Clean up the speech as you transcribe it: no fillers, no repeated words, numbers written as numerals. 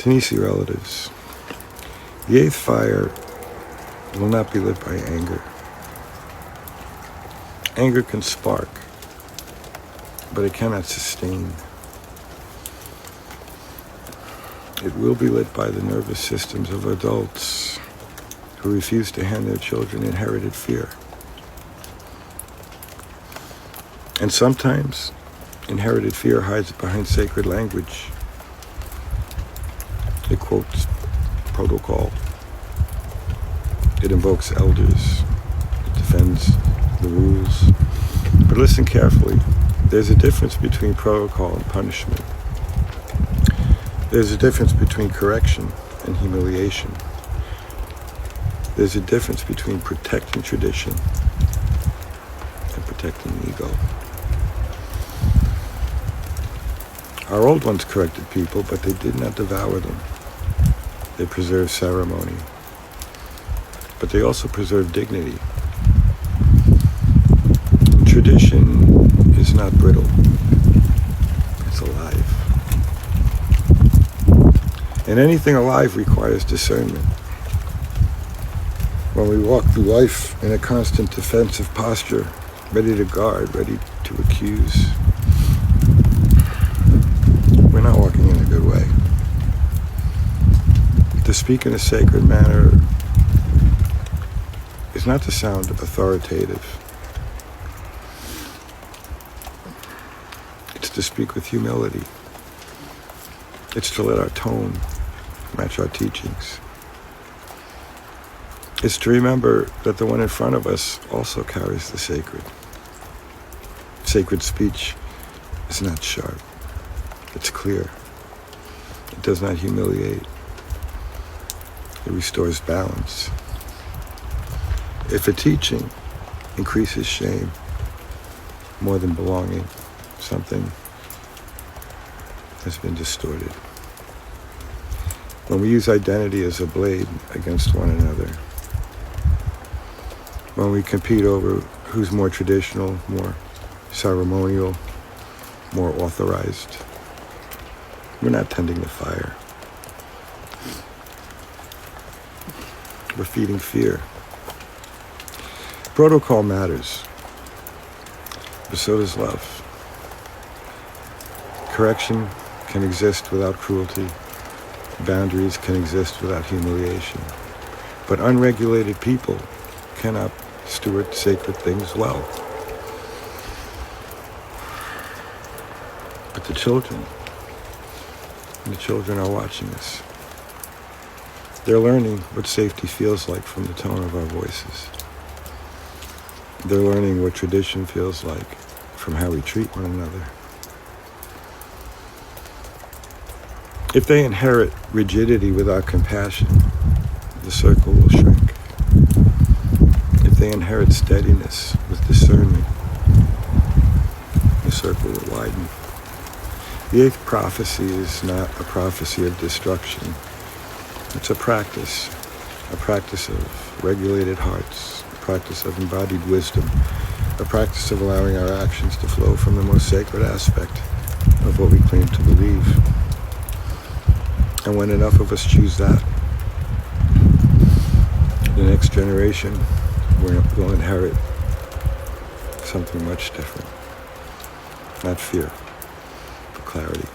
Tânisi relatives, the eighth fire will not be lit by anger. Anger can spark, but it cannot sustain. It will be lit by the nervous systems of adults who refuse to hand their children inherited fear. And sometimes inherited fear hides behind sacred language. It quotes protocol. It invokes elders. It defends the rules. But listen carefully. There's a difference between protocol and punishment. There's a difference between correction and humiliation. There's a difference between protecting tradition and protecting ego. Our old ones corrected people, but they did not devour them. They preserved ceremony, but they also preserved dignity. Tradition is not brittle. It's alive. And anything alive requires discernment. When we walk through life in a constant defensive posture, ready to guard, ready to accuse, we're not walking in a good way. To speak in a sacred manner is not to sound authoritative. It's to speak with humility. It's to let our tone match our teachings. It's to remember that the one in front of us also carries the sacred. Sacred speech is not sharp. It's clear. It does not humiliate. It restores balance. If a teaching increases shame more than belonging, something has been distorted. When we use identity as a blade against one another, when we compete over who's more traditional, more ceremonial, more authorized, we're not tending the fire. We're feeding fear. Protocol matters, but so does love. Correction can exist without cruelty. Boundaries can exist without humiliation. But unregulated people cannot steward sacred things well. But the children are watching us. They're learning what safety feels like from the tone of our voices. They're learning what tradition feels like from how we treat one another. If they inherit rigidity without compassion, the circle will shrink. If they inherit steadiness with discernment, the circle will widen. The eighth prophecy is not a prophecy of destruction. It's a practice of regulated hearts, a practice of embodied wisdom, a practice of allowing our actions to flow from the most sacred aspect of what we claim to believe. And when enough of us choose that, the next generation will inherit something much different. Not fear, but clarity.